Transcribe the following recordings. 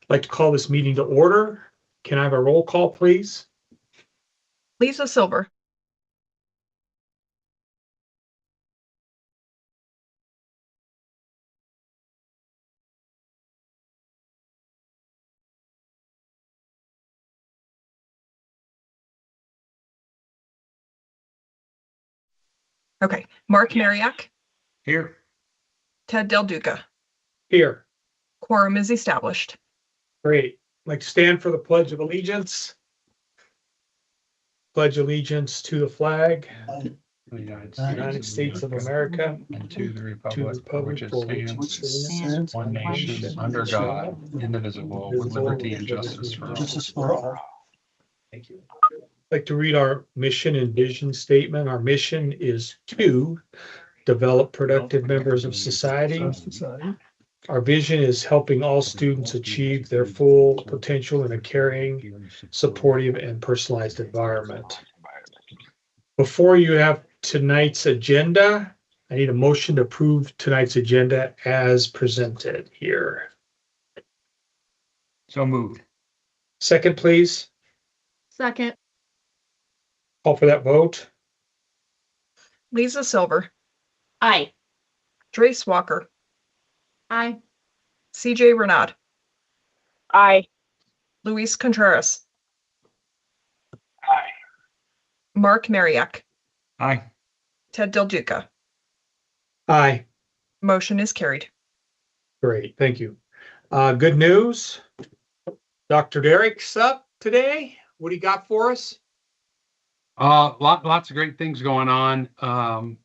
I'd like to call this meeting to order. Can I have a roll call, please? Lisa Silver. Okay, Mark Mariak, Here. Ted Del Duca. Here. Quorum is established. Great. I'd like to stand for the Pledge of Allegiance. Pledge allegiance to the flag, The United States of America, and to the to the republic for which it stands, one nation under God, indivisible, with liberty and justice for all. Thank you. I'd like to read our mission and vision statement. Our mission is to develop productive members of society. Our vision is helping all students achieve their full potential in a caring, supportive, and personalized environment. Before you have tonight's agenda, I need a motion to approve tonight's agenda as presented here. So moved. Second, please. Second. Call for that vote. Lisa Silver. Aye. Trace Walker. Aye. CJ Renaud. Aye. Luis Contreras. Aye. Mark Mariak. Aye. Ted Del Duca. Aye. Motion is carried. Great, thank you. Good news. Dr. Derek's up today. What do you got for us? Lots of great things going on,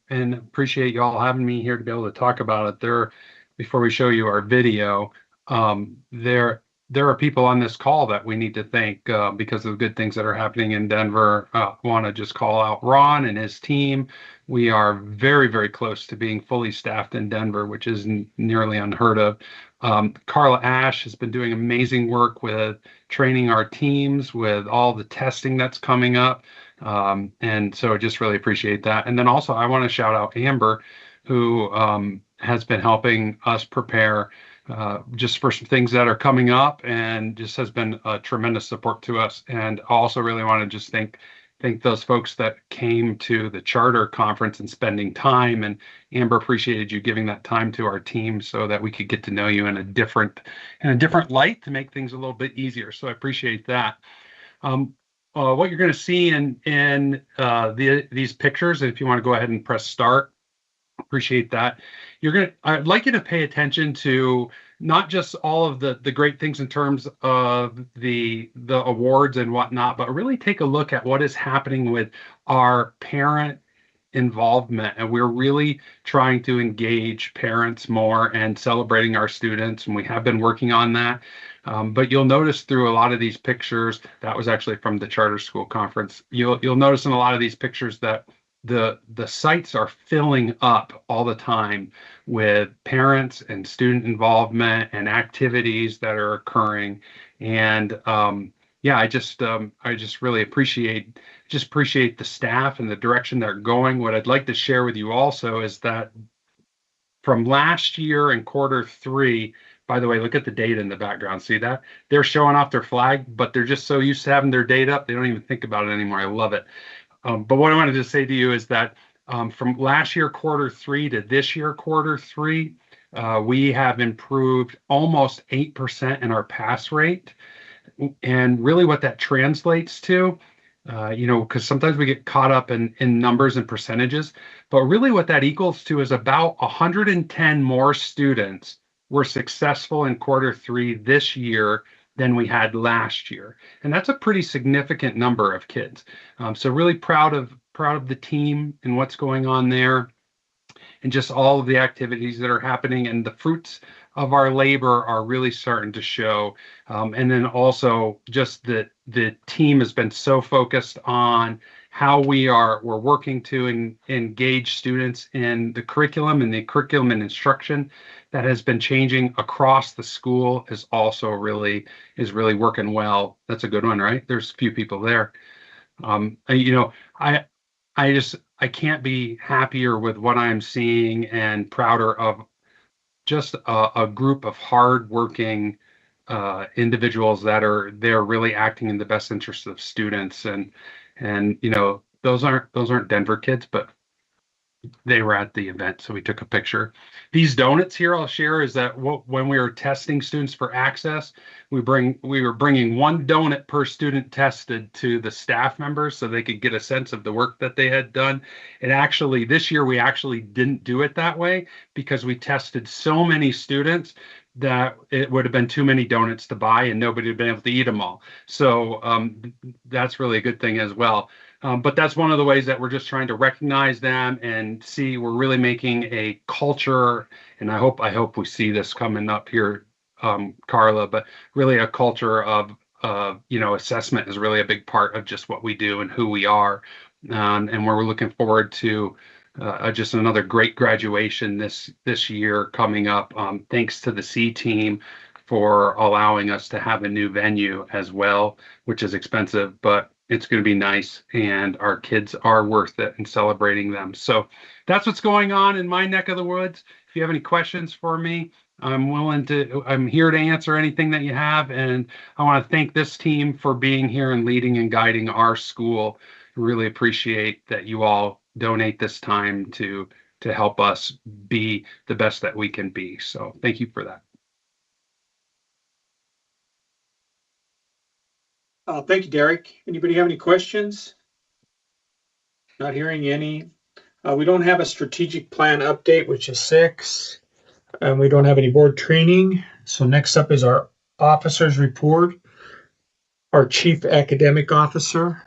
and appreciate you all having me here to be able to talk about it. Before we show you our video, there are people on this call that we need to thank because of the good things that are happening in Denver. Want to just call out Ron and his team. We are very, very close to being fully staffed in Denver, which is nearly unheard of. Carla Ash has been doing amazing work with training our teams with all the testing that's coming up. And so just really appreciate that. And then also I want to shout out Amber, who has been helping us prepare just for some things that are coming up, and just has been a tremendous support to us. And I also really want to just thank those folks that came to the charter conference and spending time. And Amber, appreciated you giving that time to our team so that we could get to know you in a different light to make things a little bit easier. So I appreciate that. What you're going to see in these pictures, and if you want to go ahead and press start, appreciate that. I'd like you to pay attention to not just all of the great things in terms of the awards and whatnot, but really take a look at what is happening with our parent involvement. And we're really trying to engage parents more and celebrating our students, and we have been working on that. But you'll notice through a lot of these pictures, that was actually from the charter school conference. You'll notice in a lot of these pictures that the sites are filling up all the time with parents and student involvement and activities that are occurring. And yeah, I just really appreciate the staff and the direction they're going. What I'd like to share with you also is that from last year in Q3, by the way, look at the data in the background. See that? They're showing off their flag, but they're just so used to having their data up, they don't even think about it anymore. I love it. But what I wanted to say to you is that from last year Q3 to this year Q3, we have improved almost 8% in our pass rate. And really what that translates to, because sometimes we get caught up in numbers and percentages, but really what that equals to is about 110 more students were successful in Q3 this year than we had last year. And that's a pretty significant number of kids. So really proud of the team and what's going on there, and just all of the activities that are happening, and the fruits of our labor are really starting to show. And then also just the team has been so focused on how we're working to engage students in the curriculum, and the curriculum and instruction that has been changing across the school is also really working well. That's a good one, right? There's a few people there. I can't be happier with what I'm seeing and prouder of just a group of hardworking individuals that are there really acting in the best interest of students. And you know, those aren't Denver kids, but they were at the event, so we took a picture. These donuts here I'll share is that when we were testing students for access, we were bringing one donut per student tested to the staff members so they could get a sense of the work that they had done. And actually, this year we actually didn't do it that way because we tested so many students that it would have been too many donuts to buy and nobody would have been able to eat them all. So that's really a good thing as well. But that's one of the ways that we're just trying to recognize them and see we're really making a culture. And I hope we see this coming up here, Carla, but really a culture of, you know, assessment is really a big part of just what we do and who we are. And we're looking forward to just another great graduation this year coming up. Thanks to the C team for allowing us to have a new venue as well, which is expensive, but it's going to be nice, and our kids are worth it in celebrating them. So that's what's going on in my neck of the woods. If you have any questions for me, I'm here to answer anything that you have. And I want to thank this team for being here and leading and guiding our school. I really appreciate that you all donate this time to help us be the best that we can be. So thank you for that. Thank you, Derek. Anybody have any questions? Not hearing any. We don't have a strategic plan update, which is 6. And we don't have any board training. So next up is our officers report. Our chief academic officer.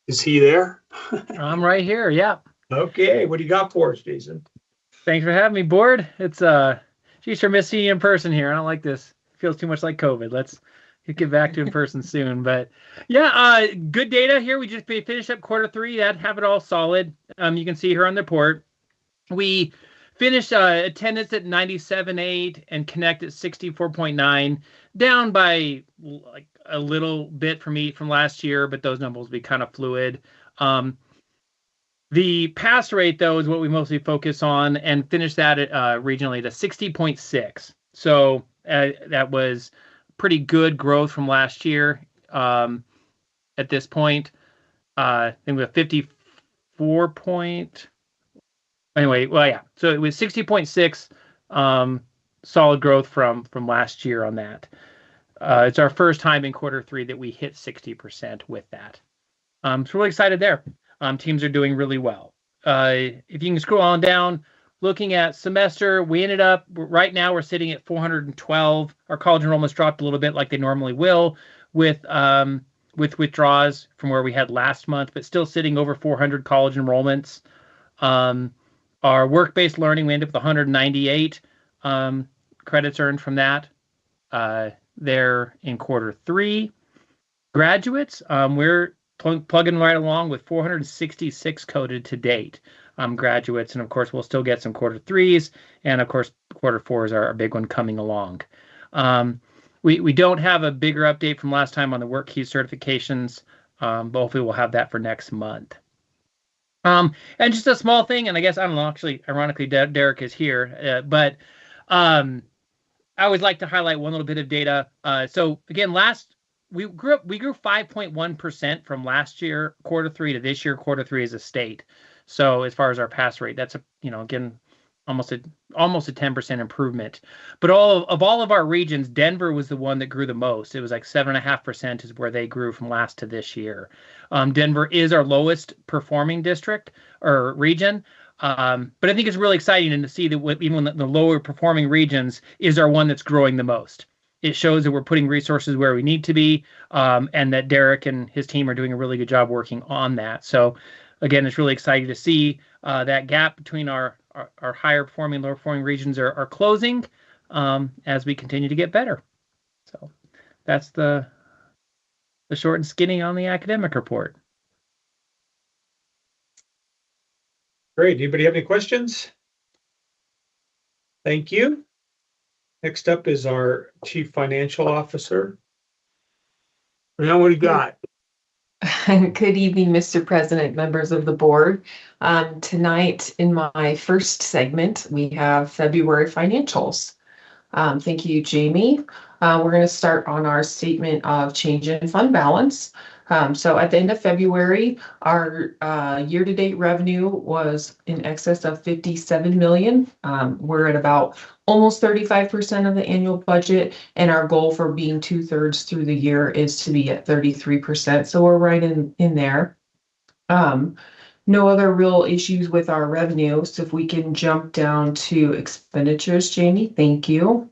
Is he there? I'm right here. Yeah. Okay. What do you got for us, Jason? Thanks for having me, board. It's geez, for missing you in person here. I don't like this. It feels too much like COVID. Let's get back to in person soon. But yeah, good data here. We just finished up Q3. That have it all solid. You can see here on the report. We finished attendance at 97.8 and connect at 64.9, down by like a little bit from last year, but those numbers will be kind of fluid. The pass rate, though, is what we mostly focus on, and finished that at, regionally to 60.6. So that was pretty good growth from last year. At this point, I think we have 54 point. Anyway, well, yeah. So it was 60.6, solid growth from last year on that. It's our first time in Q3 that we hit 60% with that. So really excited there. Teams are doing really well. If you can scroll on down, looking at semester, we ended up, right now we're sitting at 412. Our college enrollments dropped a little bit like they normally will with withdrawals from where we had last month, but still sitting over 400 college enrollments. Our work-based learning, we ended up with 198 credits earned from that there in Q3. Graduates, we're plugging right along with 466 coded to date. Graduates, and of course we'll still get some Q3s, and of course Q4s are our big one coming along. We don't have a bigger update from last time on the work key certifications, but hopefully we'll have that for next month. And just a small thing, and I guess I don't know. Actually, ironically, Derek is here, but I always like to highlight one little bit of data. So again, we grew 5.1% from last year Q3 to this year Q3 as a state. So as far as our pass rate, that's again almost a 10% improvement. But all of our regions, Denver was the one that grew the most. It was like 7.5% is where they grew from last to this year. Denver is our lowest performing district or region. But I think it's really exciting to see that even the lower performing regions is our one that's growing the most. It shows that we're putting resources where we need to be, and that Derek and his team are doing a really good job working on that. So again, it's really exciting to see that gap between our higher performing, lower performing regions are closing as we continue to get better. So that's the short and skinny on the academic report. Great. Anybody have any questions? Thank you. Next up is our Chief Financial Officer. Now, what do you got? Good evening, Mr. President, members of the board. Tonight, in my first segment, we have February financials. Thank you, Jamie. We're going to start on our statement of change in fund balance. So at the end of February, our year-to-date revenue was in excess of 57 million. We're at about almost 35% of the annual budget, and our goal for being 2/3 through the year is to be at 33%. So we're right in there. No other real issues with our revenue. So if we can jump down to expenditures, Jamie, thank you.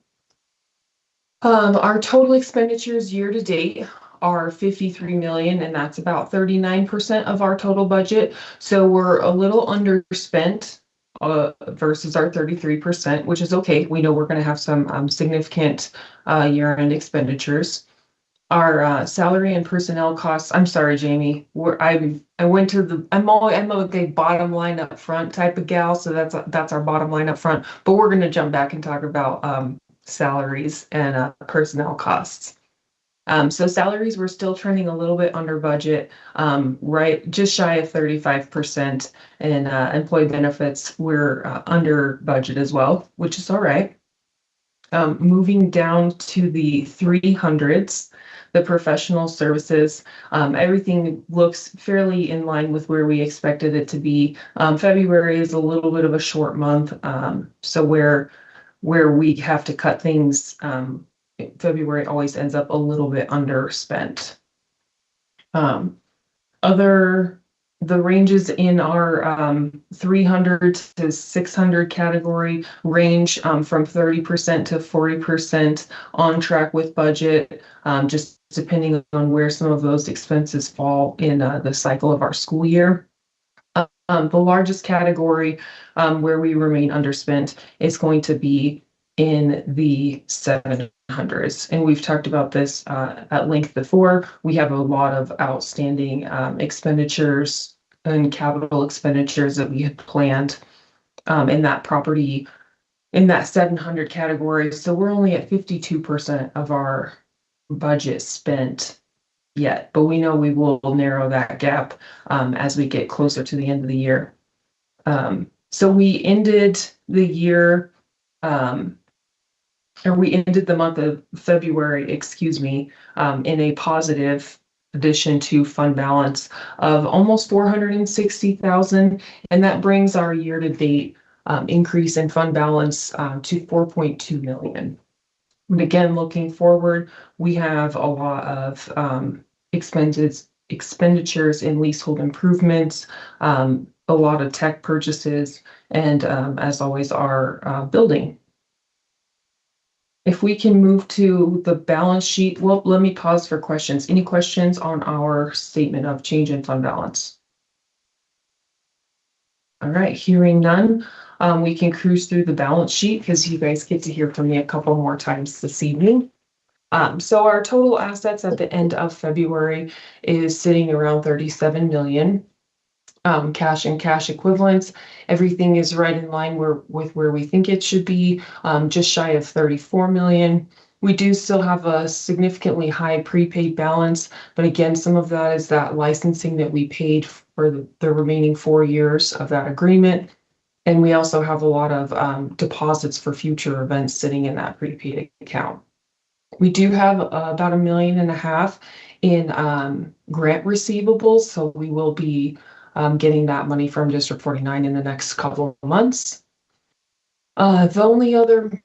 Our total expenditures year to date are 53 million, and that's about 39% of our total budget. So we're a little underspent versus our 33%, which is okay. We know we're going to have some significant year-end expenditures. Our salary and personnel costs. I'm sorry, Jamie. I went to the. I'm a bottom line up front type of gal, so that's our bottom line up front. But we're going to jump back and talk about salaries and personnel costs. So salaries, we're still trending a little bit under budget, right, just shy of 35%, and employee benefits, we're under budget as well, which is all right. Moving down to the 300s, the professional services, everything looks fairly in line with where we expected it to be. February is a little bit of a short month, so where we have to cut things, February always ends up a little bit underspent. The ranges in our 300 to 600 category range from 30% to 40% on track with budget, just depending on where some of those expenses fall in the cycle of our school year. The largest category where we remain underspent is going to be in the 700s. And we've talked about this at length before. We have a lot of outstanding expenditures and capital expenditures that we had planned in that property, in that 700 category. So we're only at 52% of our budget spent yet, but we know we will narrow that gap as we get closer to the end of the year. So we ended the year, or we ended the month of February, in a positive addition to fund balance of almost 460,000, and that brings our year-to-date increase in fund balance to 4.2 million. And again, looking forward, we have a lot of expenditures in leasehold improvements, a lot of tech purchases, and as always, our building. If we can move to the balance sheet, well, let me pause for questions. Any questions on our statement of change in fund balance? All right, hearing none, we can cruise through the balance sheet because you guys get to hear from me a couple more times this evening. So our total assets at the end of February is sitting around 37 million. Cash and cash equivalents, everything is right in line with where we think it should be, just shy of 34 million. We do still have a significantly high prepaid balance, but again, some of that is that licensing that we paid for the remaining 4 years of that agreement. And we also have a lot of deposits for future events sitting in that prepaid account. We do have about $1.5 million in grant receivables, so we will be getting that money from District 49 in the next couple of months. The only other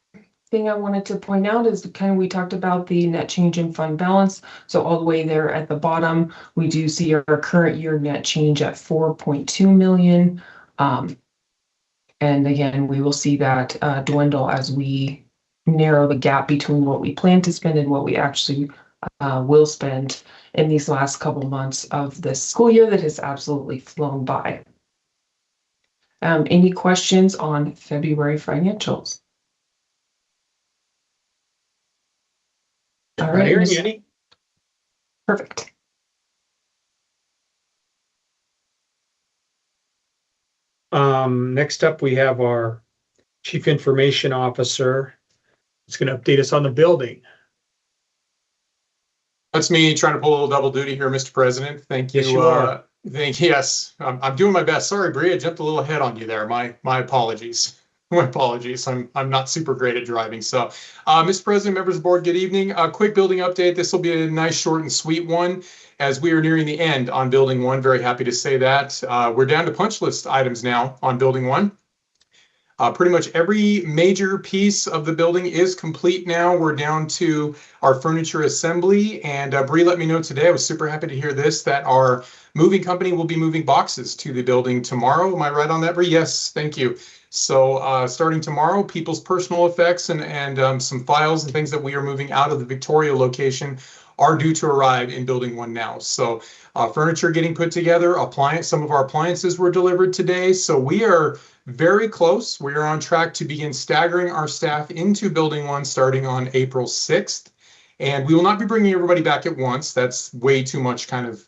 thing I wanted to point out is we talked about the net change in fund balance. So all the way there at the bottom, we do see our current year net change at 4.2 million. And again, we will see that dwindle as we narrow the gap between what we plan to spend and what we actually will spend in these last couple months of this school year that has absolutely flown by. Any questions on February financials? All right. Hearing any? Perfect. Next up, we have our Chief Information Officer. It's going to update us on the building. That's me trying to pull a little double duty here, Mr. President. Thank you. Yes, you are. Yes, I'm doing my best. Sorry, Bree, I jumped a little ahead on you there. My apologies. My apologies. I'm not super great at driving. So, Mr. President, members of the board, good evening. A quick building update. This will be a nice, short, and sweet one as we are nearing the end on building one. Very happy to say that. We're down to punch list items now on building one. Pretty much every major piece of the building is complete now. We're down to our furniture assembly. And Bree let me know today, I was super happy to hear this, that our moving company will be moving boxes to the building tomorrow. Am I right on that, Bree? Yes, thank you. So starting tomorrow, people's personal effects and some files and things that we are moving out of the Victoria location are due to arrive in building one now. So furniture getting put together, some of our appliances were delivered today. So we are very close. We are on track to begin staggering our staff into building one starting on April 6th. And we will not be bringing everybody back at once. That's way too much kind of,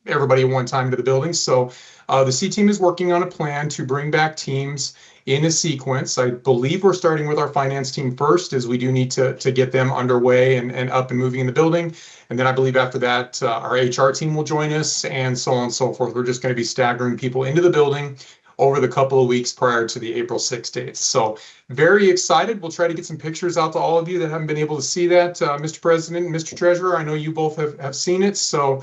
everybody at one time to the building. So the C team is working on a plan to bring back teams in a sequence. I believe we're starting with our finance team first, as we do need to get them underway and up and moving in the building. And then I believe after that, our HR team will join us and so on and so forth. We're just going to be staggering people into the building over the couple of weeks prior to the April 6th date. So very excited. We'll try to get some pictures out to all of you that haven't been able to see that. Mr. President and Mr. Treasurer, I know you both have seen it. So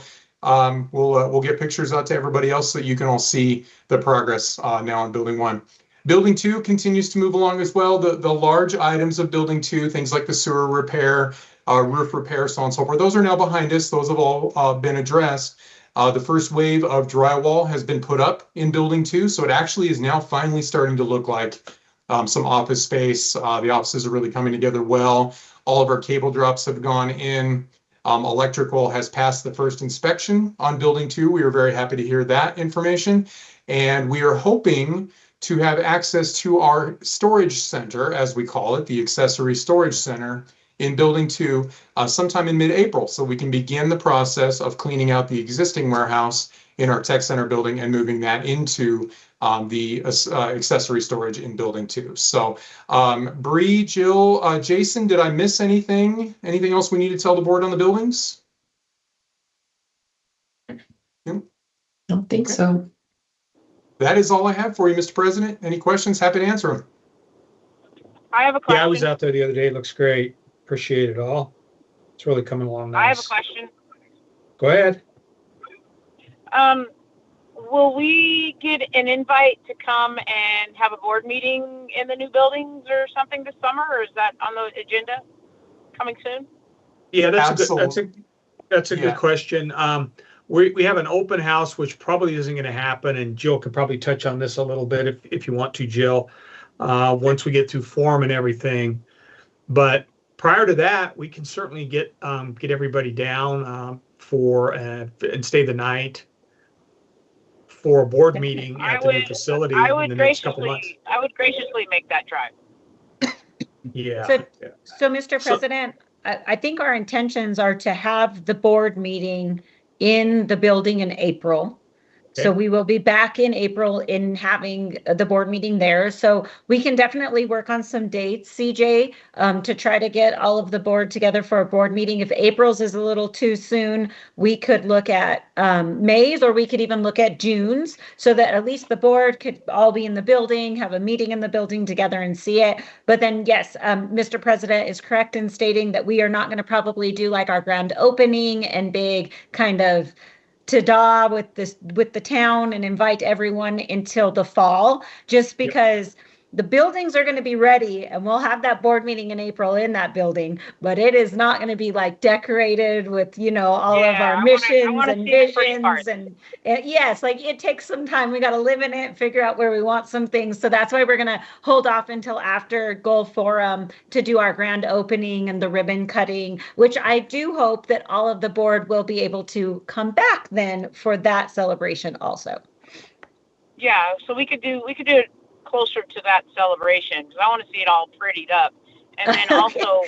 we'll get pictures out to everybody else so that you can all see the progress now on building one. Building two continues to move along as well. The large items of building two, things like the sewer repair, roof repair, so on and so forth, those are now behind us. Those have all been addressed. The first wave of drywall has been put up in building two, so it actually is now finally starting to look like some office space. The offices are really coming together well. All of our cable drops have gone in. Electrical has passed the first inspection on building two. We are very happy to hear that information. And we are hoping to have access to our storage center, as we call it, the accessory storage center in building two sometime in mid-April. So we can begin the process of cleaning out the existing warehouse in our tech center building and moving that into the accessory storage in building two. So Bree, Jill, Jason, did I miss anything? Anything else we need to tell the board on the buildings? I don't think so. That is all I have for you, Mr. President. Any questions? Happy to answer them. I have a question. Yeah, I was out there the other day. It looks great. Appreciate it all. It's really coming along nice. I have a question. Go ahead. Will we get an invite to come and have a board meeting in the new buildings or something this summer, or is that on the agenda coming soon? Yeah, that's a Yeah. good question. We have an open house, which probably isn't going to happen, and Jill could probably touch on this a little bit if you want to, Jill, once we get through form and everything. But prior to that, we can certainly get everybody down and stay the night for a board meeting at the new facility in the next couple months. I would graciously make that drive. Yeah. So Mr. President, I think our intentions are to have the board meeting in the building in April. So we will be back in April in having the board meeting there. So we can definitely work on some dates, CJ, to try to get all of the board together for a board meeting. If April's is a little too soon, we could look at May's, or we could even look at June's, so that at least the board could all be in the building, have a meeting in the building together and see it. But then, yes, Mr. President is correct in stating that we are not going to probably do like our grand opening and big kind of ta-da with the town and invite everyone until the fall, just because the buildings are going to be ready and we'll have that board meeting in April in that building, but it is not going to be like decorated with, all of our missions and visions and yes, like it takes some time. We got to live in it, figure out where we want some things. So that's why we're going to hold off until after Goal Forum to do our grand opening and the ribbon cutting, which I do hope that all of the board will be able to come back then for that celebration also. Yeah, so we could do it closer to that celebration, because I want to see it all prettied up. And then also,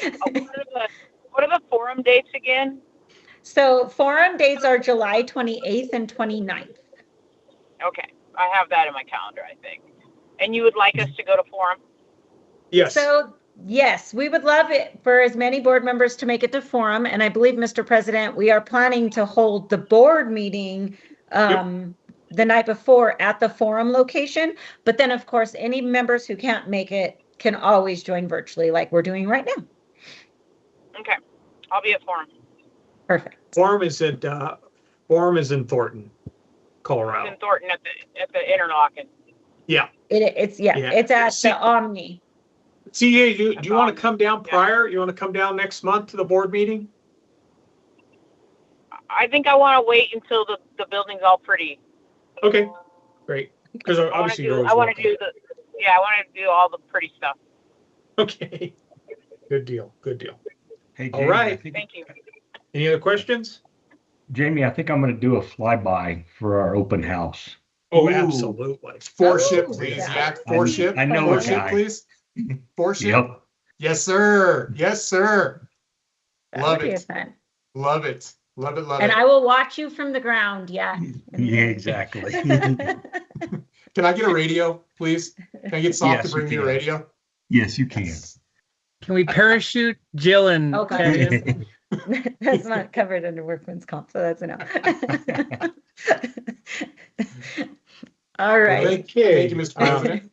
what are the forum dates again? So forum dates are July 28th and 29th. Okay, I have that in my calendar, I think. And you would like us to go to forum? Yes. So yes, we would love it for as many board members to make it to forum. And I believe, Mr. President, we are planning to hold the board meeting the night before at the forum location. But then, of course, any members who can't make it can always join virtually like we're doing right now. Okay, I'll be at Forum. Perfect. Quorum is in Thornton, It's Colorado. in Thornton at the Interlochen. Yeah. It's it's at the Omni. CA, do you want to come down Yeah. prior? You want to come down next month to the board meeting? I think I want to wait until the building's all pretty. Okay, great. Because I want obviously to you're do. always I want to welcome. do I want to do all the pretty stuff. Okay. Good deal. Good deal. Hey, All Jamie, right. Thank you. Any other questions? Jamie, I think I'm going to do a flyby for our open house. Oh, Ooh. absolutely. Four Oh, ship, please. yeah. Yak, four ship. I know Four a ship, guy. please. Four ship. Yep. Yes, sir. Yes, sir. That Love would be it. fun. Love it. Love it. Love And it. I will watch you from the ground. Yeah. Yeah, exactly. Can I get a radio, please? Can I get Soft Yes, to you bring me a can. radio? Yes, you can. Can we parachute Jill and Okay. Ted? That's not covered under workman's comp, so that's a no. All right. Okay. Thank you, Mr. President.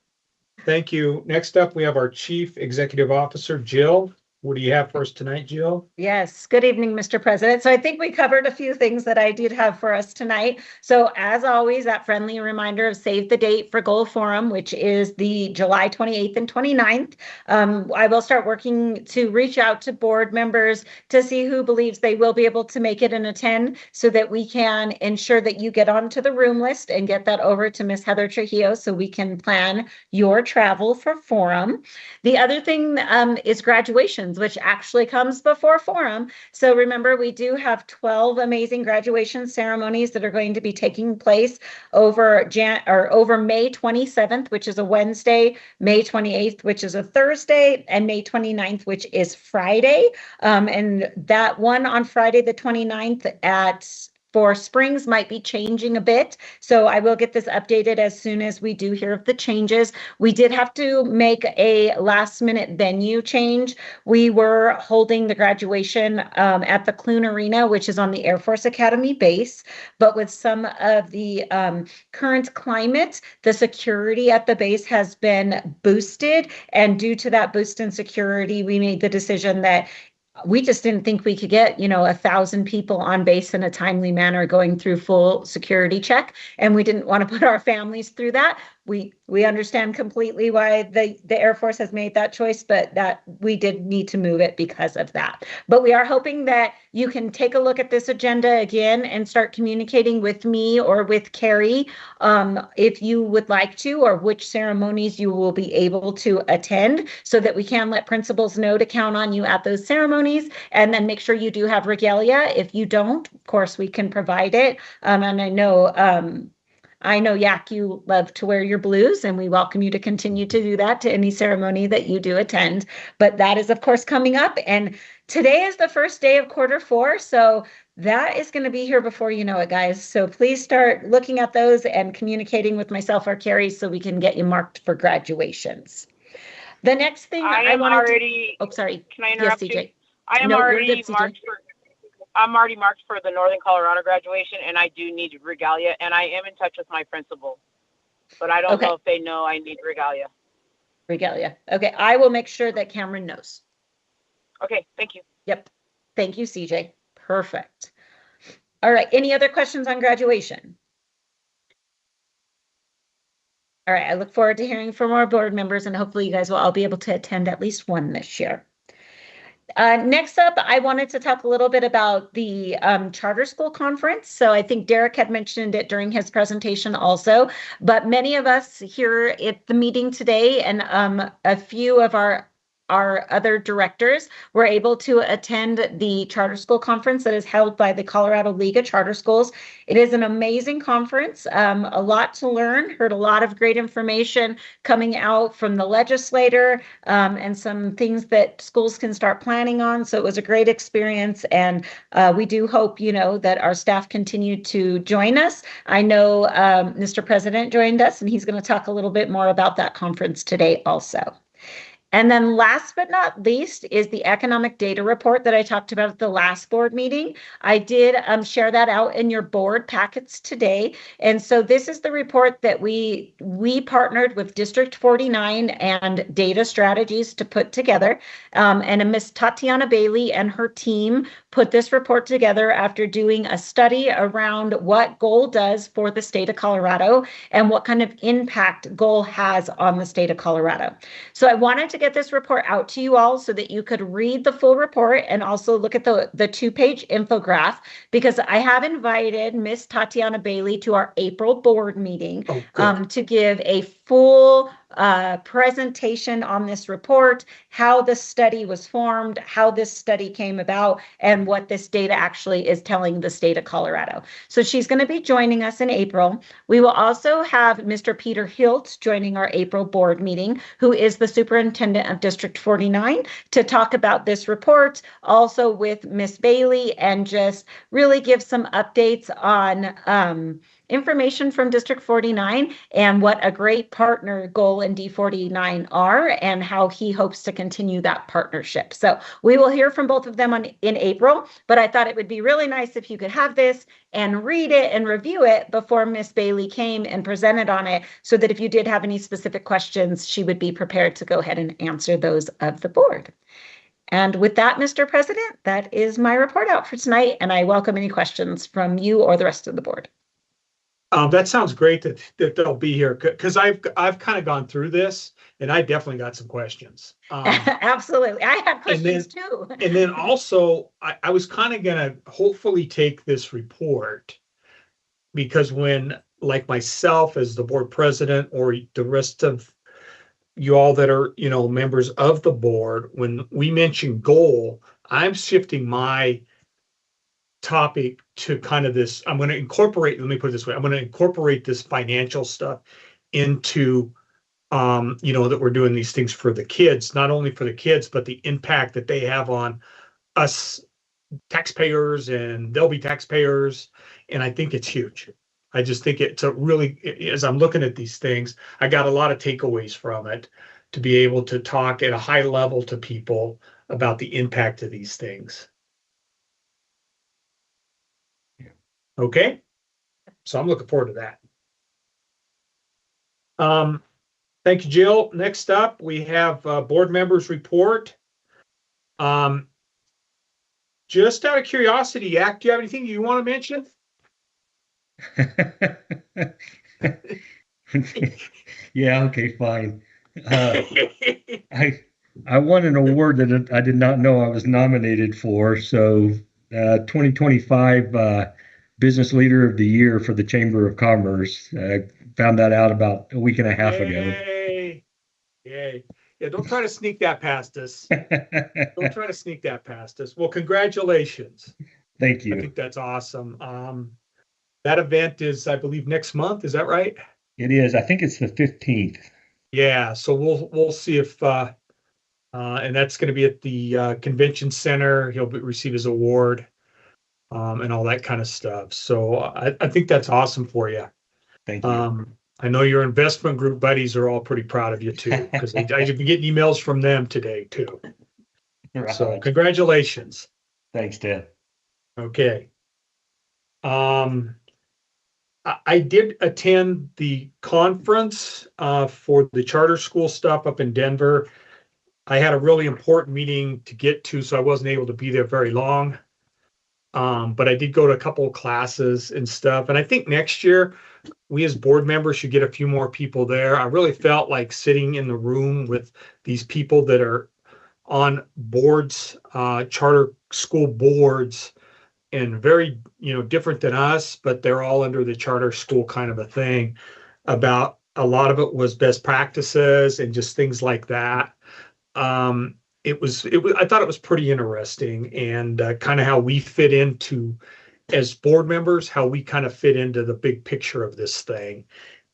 Thank you. Next up, we have our Chief Executive Officer, Jill. What do you have for us tonight, Jill? Yes. Good evening, Mr. President. So I think we covered a few things that I did have for us tonight. So as always, that friendly reminder of save the date for Goal Forum, which is the July 28th and 29th. I will start working to reach out to board members to see who believes they will be able to make it and attend so that we can ensure that you get onto the room list and get that over to Ms. Heather Trujillo so we can plan your travel for Forum. The other thing is graduations, which actually comes before Forum. So remember, we do have 12 amazing graduation ceremonies that are going to be taking place over May 27th, which is a Wednesday, May 28th, which is a Thursday, and May 29th, which is Friday. And that one on Friday, the 29th for Springs might be changing a bit. So I will get this updated as soon as we do hear of the changes. We did have to make a last minute venue change. We were holding the graduation at the Clune Arena, which is on the Air Force Academy base. But with some of the current climate, the security at the base has been boosted. And due to that boost in security, we made the decision that we just didn't think we could get, 1,000 people on base in a timely manner going through full security check. And we didn't want to put our families through that. We understand completely why the Air Force has made that choice, but that we did need to move it because of that. But we are hoping that you can take a look at this agenda again and start communicating with me or with Carrie if you would like to, or which ceremonies you will be able to attend so that we can let principals know to count on you at those ceremonies, and then make sure you do have regalia. If you don't, of course, we can provide it. And I know, Yak, you love to wear your blues, and we welcome you to continue to do that to any ceremony that you do attend. But that is, of course, coming up. And today is the first day of Q4. So that is going to be here before you know it, guys. So please start looking at those and communicating with myself or Carrie so we can get you marked for graduations. The next thing I wanted to... Oh, sorry. Can I interrupt yes, you? CJ. I am No, you're already good, CJ. marked for. I'm already marked for the Northern Colorado graduation, and I do need regalia, and I am in touch with my principal, but I don't Okay. know if they know I need regalia. Regalia. Okay, I will make sure that Cameron knows. Okay, thank you. Yep. Thank you, CJ. Perfect. All right. Any other questions on graduation? All right. I look forward to hearing from our board members, and hopefully you guys will all be able to attend at least one this year. Next up, I wanted to talk a little bit about the charter school conference. So I think Derek had mentioned it during his presentation also, but many of us here at the meeting today and a few of our other directors were able to attend the charter school conference that is held by the Colorado League of Charter Schools. It is an amazing conference, a lot to learn, heard a lot of great information coming out from the legislator and some things that schools can start planning on. So it was a great experience, and we do hope, that our staff continue to join us. I know Mr. President joined us, and he's going to talk a little bit more about that conference today also. And then last but not least is the economic data report that I talked about at the last board meeting. I did share that out in your board packets today. And so this is the report that we partnered with District 49 and Data Strategies to put together. And Miss Tatiana Bailey and her team put this report together after doing a study around what GOAL does for the state of Colorado and what kind of impact GOAL has on the state of Colorado. So I wanted to get this report out to you all so that you could read the full report and also look at the 2-page infograph, because I have invited Miss Tatiana Bailey to our April board meeting to give a full presentation on this report, how the study was formed, how this study came about, and what this data actually is telling the state of Colorado. So she's going to be joining us in April. We will also have Mr. Peter Hilt joining our April board meeting, who is the superintendent of District 49, to talk about this report, also with Miss Bailey, and just really give some updates on information from District 49 and what a great partner GOAL and D49 are, and how he hopes to continue that partnership. So we will hear from both of them in April, but I thought it would be really nice if you could have this and read it and review it before Miss Bailey came and presented on it, so that if you did have any specific questions, she would be prepared to go ahead and answer those of the board. And with that, Mr. President, that is my report out for tonight, and I welcome any questions from you or the rest of the board. That sounds great that they'll be here, because I've kind of gone through this and I definitely got some questions. Absolutely. I have questions too. And then also I was kind of going to hopefully take this report, because when, like myself as the board president, or the rest of you all that are, members of the board, when we mention GOAL, I'm shifting my topic to kind of this. I'm going to incorporate, let me put it this way, I'm going to incorporate this financial stuff into, that we're doing these things for the kids, not only for the kids, but the impact that they have on us taxpayers, and they'll be taxpayers. And I think it's huge. I just think it's a really, as I'm looking at these things, I got a lot of takeaways from it, to be able to talk at a high level to people about the impact of these things. Okay, so I'm looking forward to that. Thank you, Jill. Next up, we have board members report. Just out of curiosity, Yak, do you have anything you want to mention? Yeah, okay, fine. I won an award that I did not know I was nominated for. So 2025 Business Leader of the Year for the Chamber of Commerce. I found that out about a week and a half ago. Yay. Yeah, don't try to sneak that past us. Don't try to sneak that past us. Well, congratulations. Thank you. I think that's awesome. That event is, I believe, next month. Is that right? It is. I think it's the 15th. Yeah, so we'll see if and that's going to be at the convention center. He'll receive his award, and all that kind of stuff. So I think that's awesome for you. Thank you. I know your investment group buddies are all pretty proud of you too, because I've been getting emails from them today too. Right. So congratulations. Thanks, Ted. Okay. I did attend the conference for the charter school stuff up in Denver. I had a really important meeting to get to, so I wasn't able to be there very long. But I did go to a couple of classes and stuff. And I think next year, we as board members should get a few more people there. I really felt like sitting in the room with these people that are on boards, charter school boards, and very, different than us, but they're all under the charter school kind of a thing. About a lot of it was best practices and just things like that. It was, I thought it was pretty interesting, and kind of how we fit into, as board members, how we kind of fit into the big picture of this thing,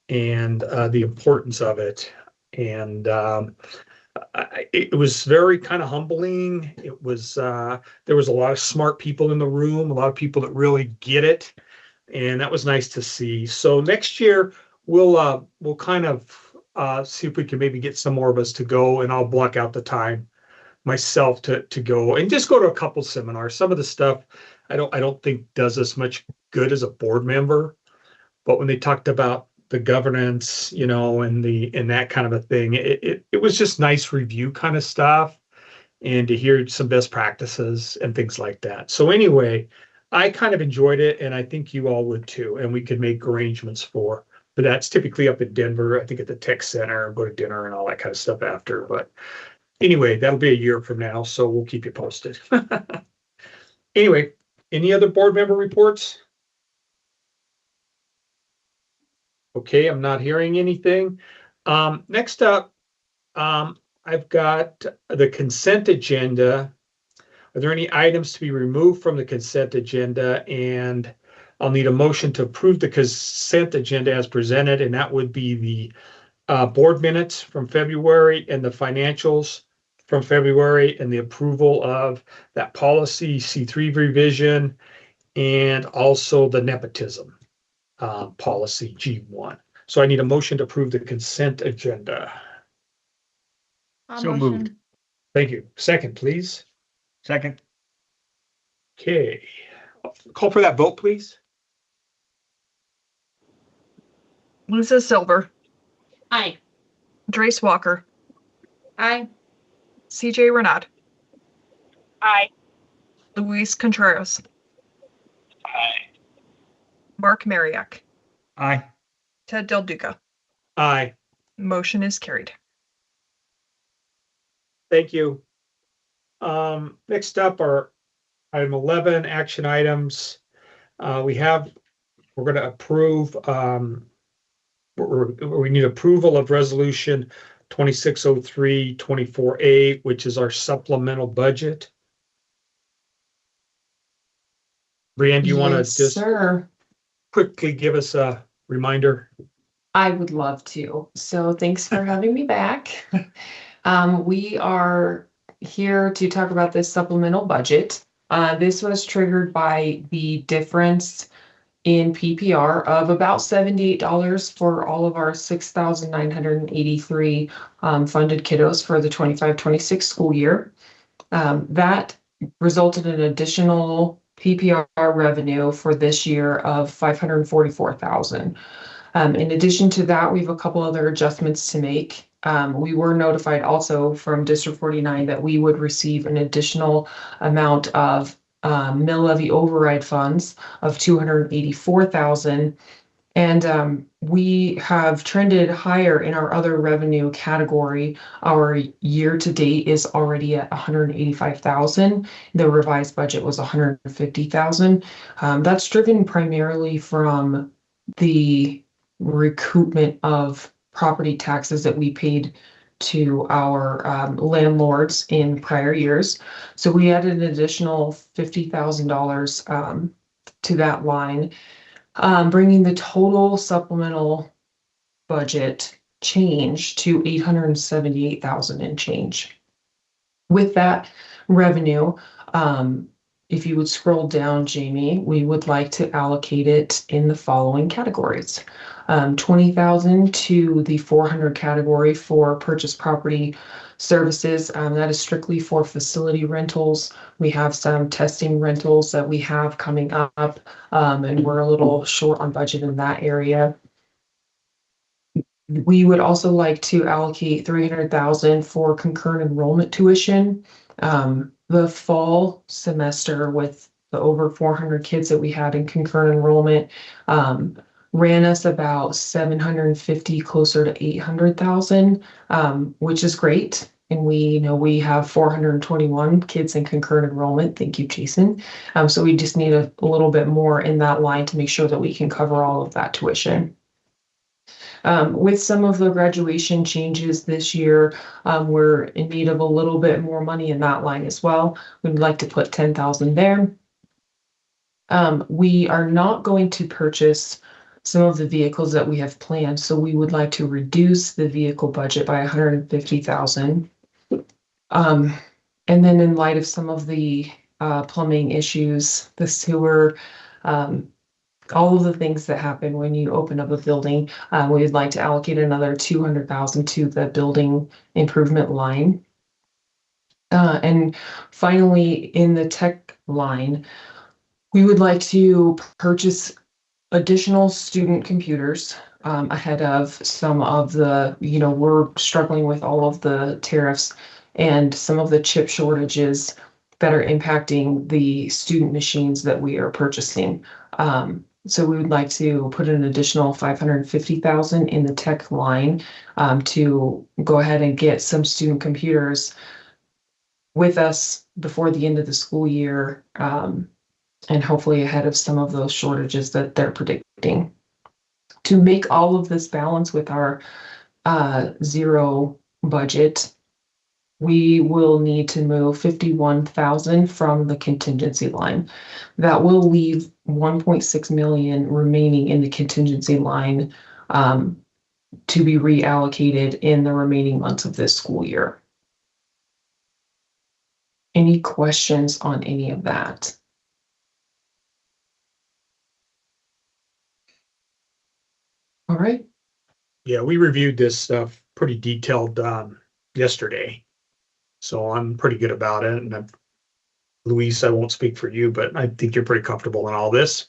and the importance of it. And it was very kind of humbling. It was, there was a lot of smart people in the room, a lot of people that really get it. And that was nice to see. So next year we'll kind of see if we can maybe get some more of us to go, and I'll block out the time myself to go and just go to a couple seminars. Some of the stuff I don't think does us much good as a board member, but when they talked about the governance, you know, and that kind of a thing, it was just nice review kind of stuff, and to hear some best practices and things like that. So anyway, I kind of enjoyed it, and I think you all would too, and we could make arrangements for. But that's typically up in Denver, I think at the tech center, go to dinner and all that kind of stuff after. But anyway, that'll be a year from now, so we'll keep you posted. Anyway, any other board member reports? Okay, I'm not hearing anything. Next up, I've got the consent agenda. Are there any items to be removed from the consent agenda? And I'll need a motion to approve the consent agenda as presented, and that would be the board minutes from February and the financials from February and the approval of that policy C3 revision and also the nepotism policy G1. So I need a motion to approve the consent agenda. So moved. Thank you. Second, please. Second. Okay. Call for that vote, please. Lisa Silver, Aye. Drace Walker, Aye. CJ Renat, Aye. Luis Contreras, Aye. Mark Mariak, Aye. Ted Del Duca. Aye. Motion is carried. Thank you. Next up are item 11, action items. We're going to approve, we need approval of resolution 2603-24A, which is our supplemental budget. Brianne, do you want to Yes, just sir. quickly give us a reminder? I would love to. So thanks for having me back. We are here to talk about this supplemental budget. This was triggered by the difference in PPR of about $78 for all of our 6,983 funded kiddos for the 25-26 school year. That resulted in additional PPR revenue for this year of $544,000. In addition to that, we have a couple other adjustments to make. We were notified also from District 49 that we would receive an additional amount of mill levy override funds of $284,000. And we have trended higher in our other revenue category. Our year to date is already at $185,000. The revised budget was $150,000. That's driven primarily from the recoupment of property taxes that we paid to our landlords in prior years. So we added an additional $50,000 to that line, bringing the total supplemental budget change to $878,000 and change. With that revenue, if you would scroll down, Jamie, we would like to allocate it in the following categories. $20,000 to the 400 category for purchase property services. That is strictly for facility rentals. We have some testing rentals that we have coming up, and we're a little short on budget in that area. We would also like to allocate $300,000 for concurrent enrollment tuition. The fall semester with the over 400 kids that we had in concurrent enrollment ran us about 750, closer to 800,000, which is great. And we know we have 421 kids in concurrent enrollment. Thank you, Jason. So we just need a little bit more in that line to make sure that we can cover all of that tuition. With some of the graduation changes this year, we're in need of a little bit more money in that line as well. We'd like to put $10,000 there. We are not going to purchase some of the vehicles that we have planned, so we would like to reduce the vehicle budget by $150,000. And then in light of some of the plumbing issues, the sewer all of the things that happen when you open up a building. We would like to allocate another 200,000 to the building improvement line. And finally, in the tech line, we would like to purchase additional student computers ahead of some of the, we're struggling with all of the tariffs and some of the chip shortages that are impacting the student machines that we are purchasing. So we would like to put an additional 550,000 in the tech line to go ahead and get some student computers with us before the end of the school year, and hopefully ahead of some of those shortages that they're predicting. To make all of this balance with our zero budget, we will need to move 51,000 from the contingency line. That will leave 1.6 million remaining in the contingency line to be reallocated in the remaining months of this school year. Any questions on any of that? All right. Yeah, we reviewed this stuff pretty detailed yesterday. So I'm pretty good about it. And Luis, I won't speak for you, but I think you're pretty comfortable in all this.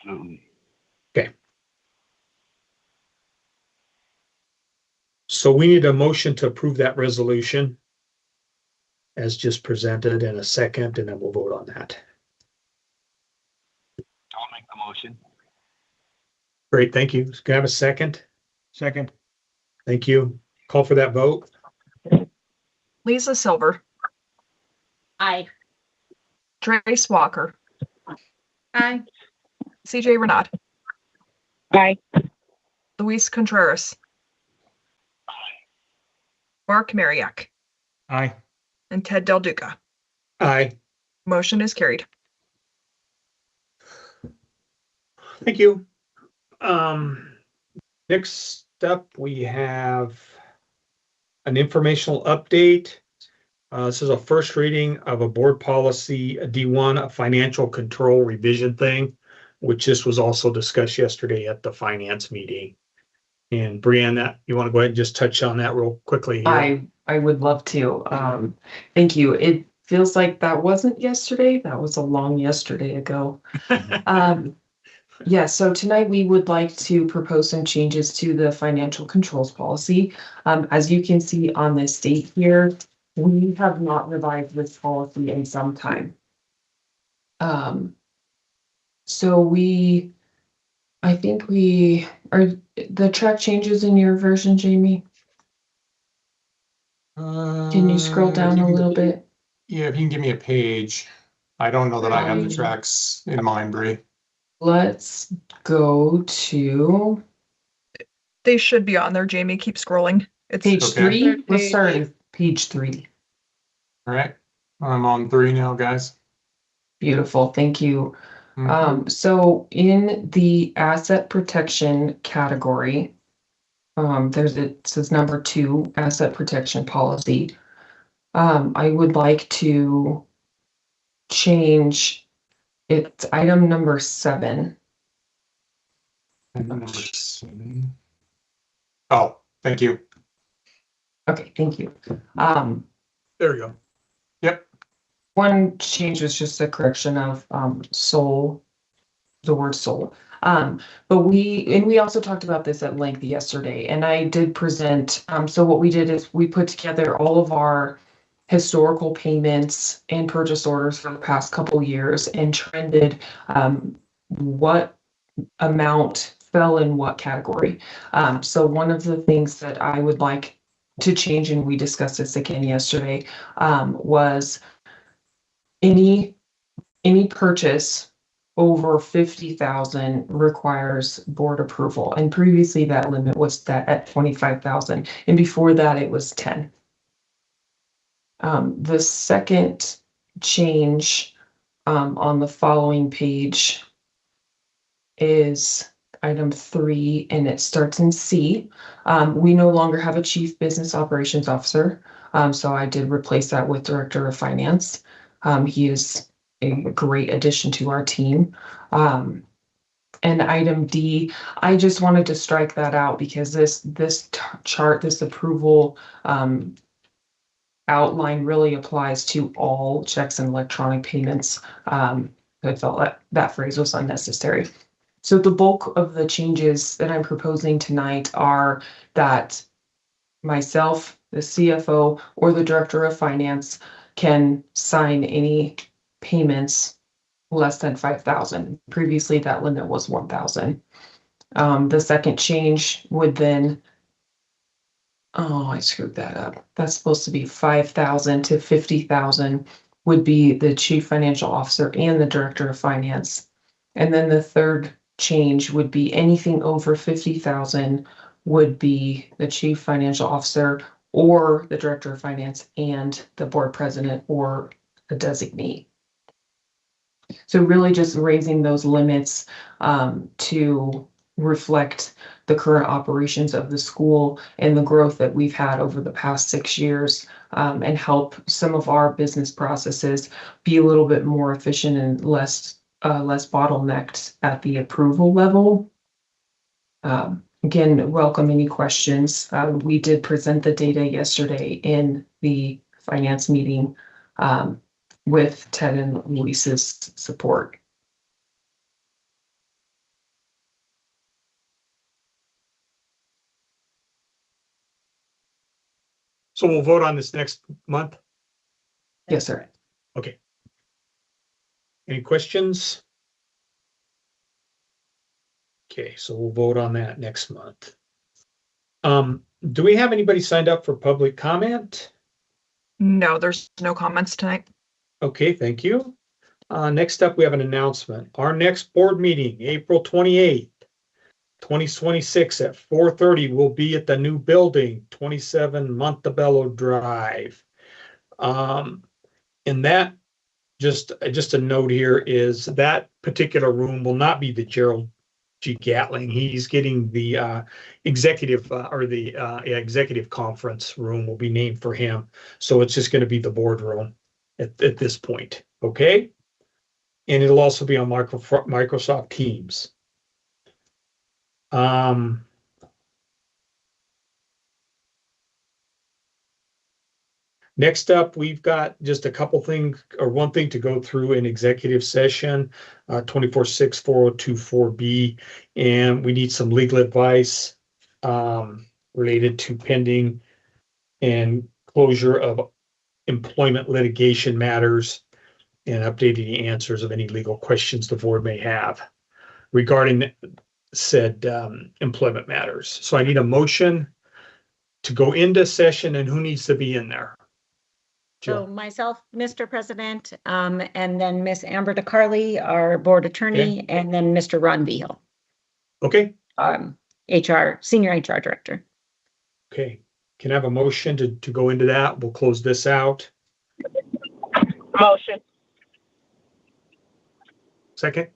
Absolutely. Okay. So we need a motion to approve that resolution as just presented in a second, and then we'll vote on that. I'll make the motion. Great, thank you. Can I have a second? Second. Thank you. Call for that vote. Lisa Silver, Aye. Trace Walker, Aye. CJ Renat, Aye. Luis Contreras, Mark Mariak, Aye. and Ted Del Duca. Aye. Motion is carried. Thank you. Next up, we have an informational update. This is a first reading of a board policy, a D1, a financial control revision thing, which this was also discussed yesterday at the finance meeting. And Brianne, you want to go ahead and just touch on that real quickly here? I would love to. Thank you. It feels like that wasn't yesterday. That was a long yesterday ago. Yeah, so tonight we would like to propose some changes to the financial controls policy. As you can see on this date here, we have not revised this policy in some time. So I think we are, the track changes in your version, Jamie? Can you scroll down a little bit? Yeah, if you can give me a page. I don't know that I have the tracks in mind, Bree. Let's go to They should be on there, Jamie. Keep scrolling. It's page Okay. 3. Let's start at page 3. All right. I'm on 3 now, guys. Beautiful, thank you. Mhm. So in the asset protection category, it says number 2, asset protection policy. I would like to change it's item number 7. Number 7. Oh, thank you. Okay, thank you. There you go. Yep. One change was just a correction of soul, the word soul. But we also talked about this at length yesterday, and I did present. So what we did is we put together all of our historical payments and purchase orders for the past couple years and trended what amount fell in what category. So one of the things that I would like to change, and we discussed this again yesterday, was any purchase over 50,000 requires board approval. And previously that limit was set at 25,000. And before that it was 10. The second change on the following page is item 3, and it starts in C. We no longer have a chief business operations officer. So I did replace that with director of finance. He is a great addition to our team. And item D, I just wanted to strike that out because this chart, this approval outline really applies to all checks and electronic payments. I felt that phrase was unnecessary. So the bulk of the changes that I'm proposing tonight are that myself, the CFO, or the Director of Finance can sign any payments less than 5,000. Previously, that limit was 1,000. The second change would then, oh, I screwed that up. That's supposed to be 5,000 to 50,000 would be the Chief Financial Officer and the Director of Finance. And then the third change would be anything over 50,000 would be the Chief Financial Officer or the Director of Finance and the Board President or a designee. So really just raising those limits to reflect the current operations of the school and the growth that we've had over the past 6 years, and help some of our business processes be a little bit more efficient and less bottlenecked at the approval level. Again, welcome any questions. We did present the data yesterday in the finance meeting with Ted and Luis's support. So we'll vote on this next month. Yes, sir. Okay. Any questions? Okay, so we'll vote on that next month. Do we have anybody signed up for public comment? No, there's no comments tonight. Okay, thank you. Next up, we have an announcement. Our next board meeting, April 28th, 2026 at 4:30 will be at the new building, 27 Montebello Drive. And that, just a note here, is that particular room will not be the Jerald J. Gatlin. He's getting the executive executive conference room will be named for him. So it's just going to be the boardroom at this point. Okay. And it'll also be on Microsoft Teams. Next up, we've got just a couple things, or one thing to go through in executive session, 24-6 4024B, and we need some legal advice related to pending and closure of employment litigation matters and updating the answers of any legal questions the board may have regarding said employment matters. So I need a motion to go into session, and who needs to be in there? So myself, Mr. President, and then Miss Amber DeCarly, our board attorney, and then Mr. Ron Beal, Okay. Senior HR Director. Okay. Can I have a motion to go into that? We'll close this out. Motion. Second.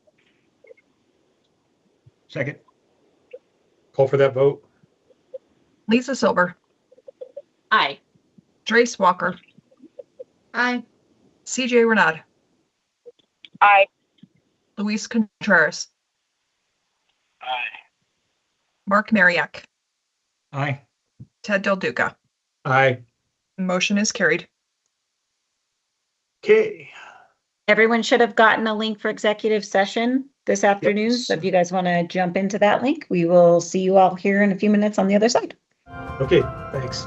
Second. Call for that vote. Lisa Silver, Aye. Trace Walker, Aye. CJ Renaud, Aye. Luis Contreras, Aye. Mark Mariak, Aye. Ted Del Duca. Aye. Motion is carried. Okay. Everyone should have gotten a link for executive session this afternoon. Yes. So if you guys want to jump into that link, we will see you all here in a few minutes on the other side. Okay. Thanks.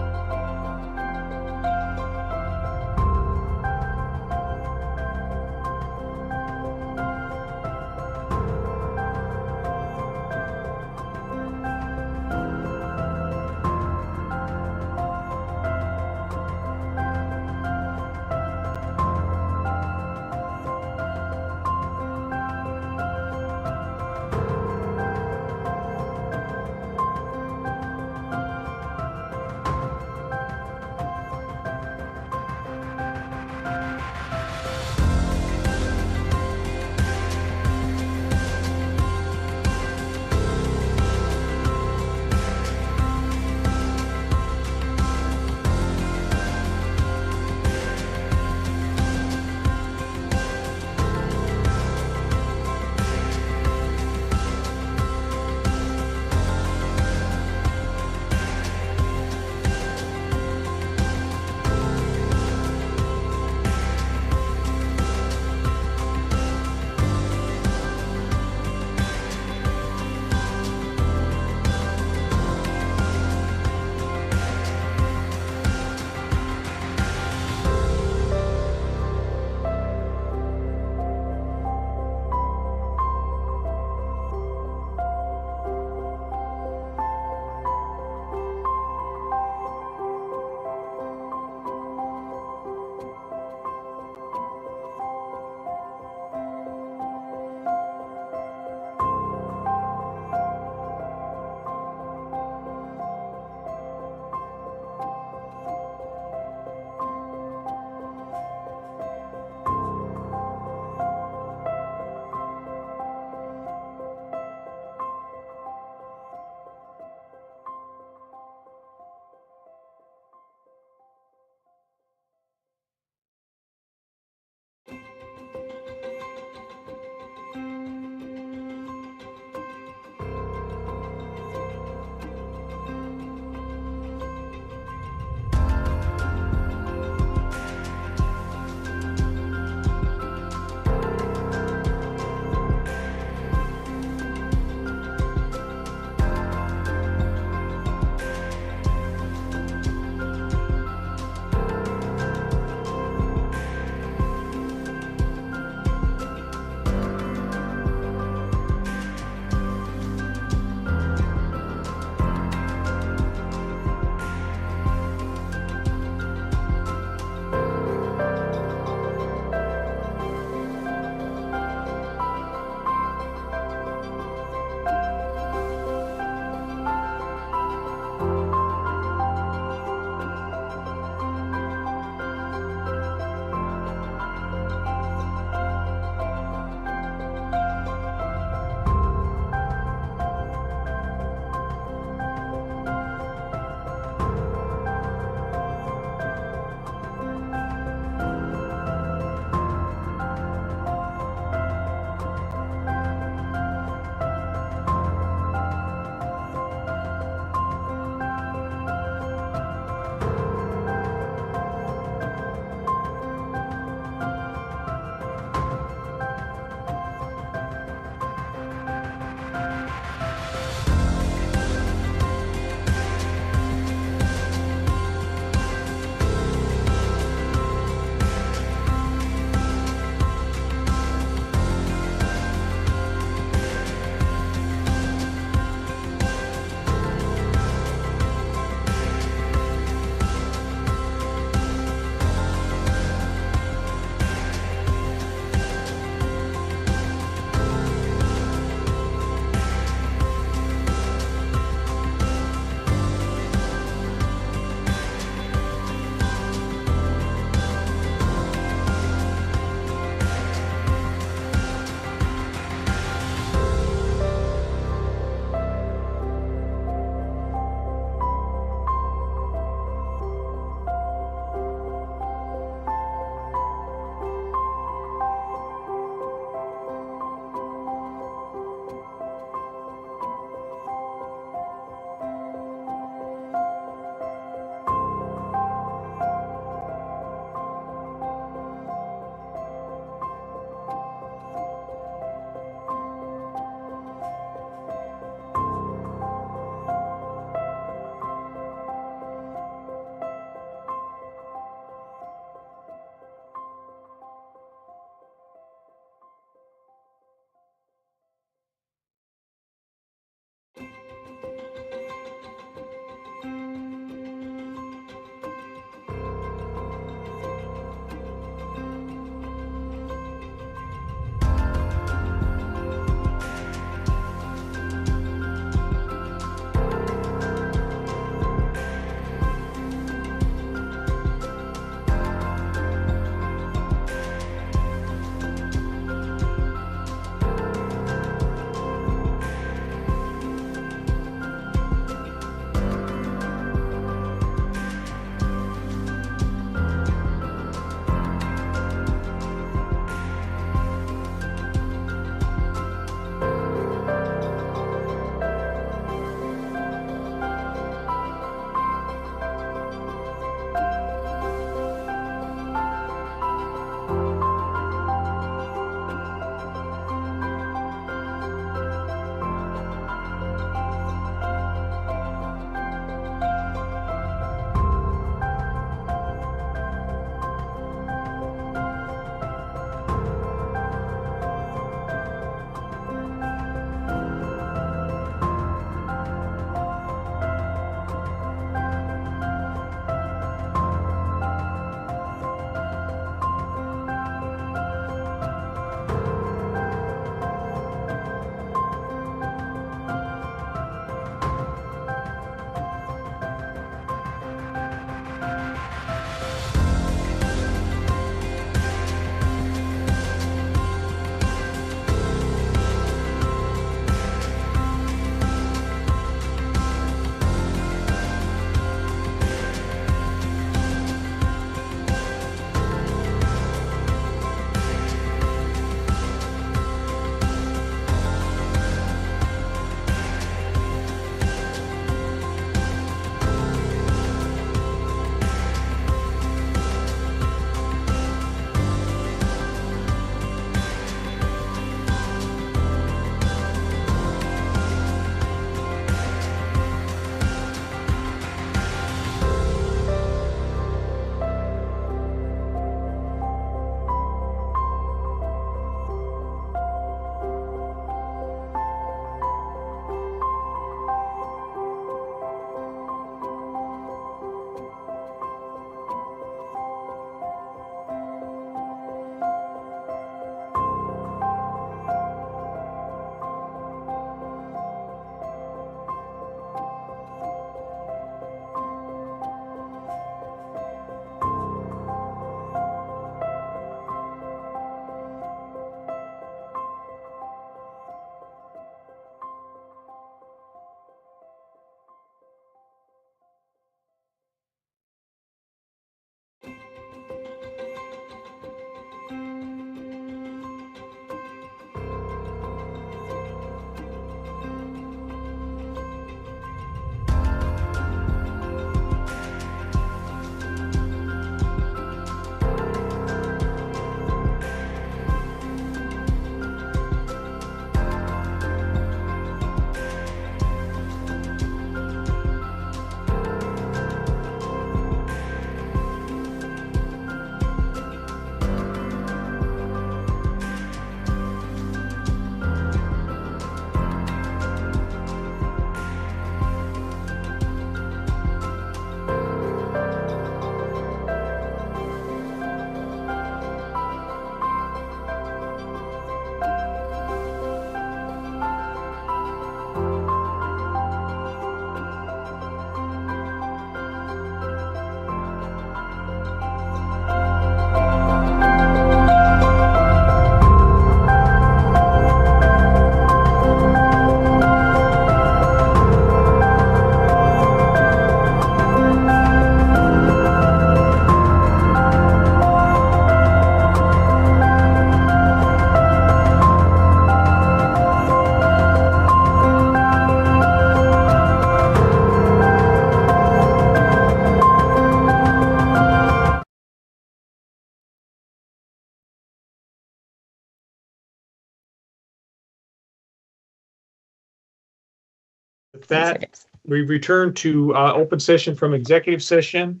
With that, we return to open session from executive session.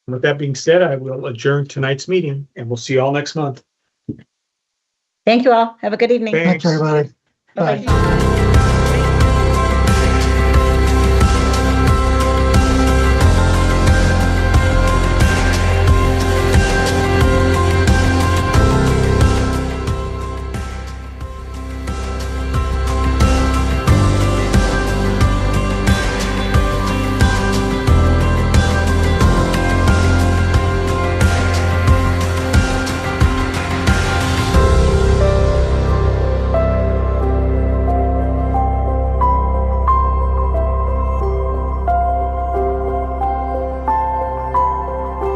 With that being said, I will adjourn tonight's meeting and we'll see you all next month. Thank you all. Have a good evening. Thanks. Thanks, everybody. Bye-bye.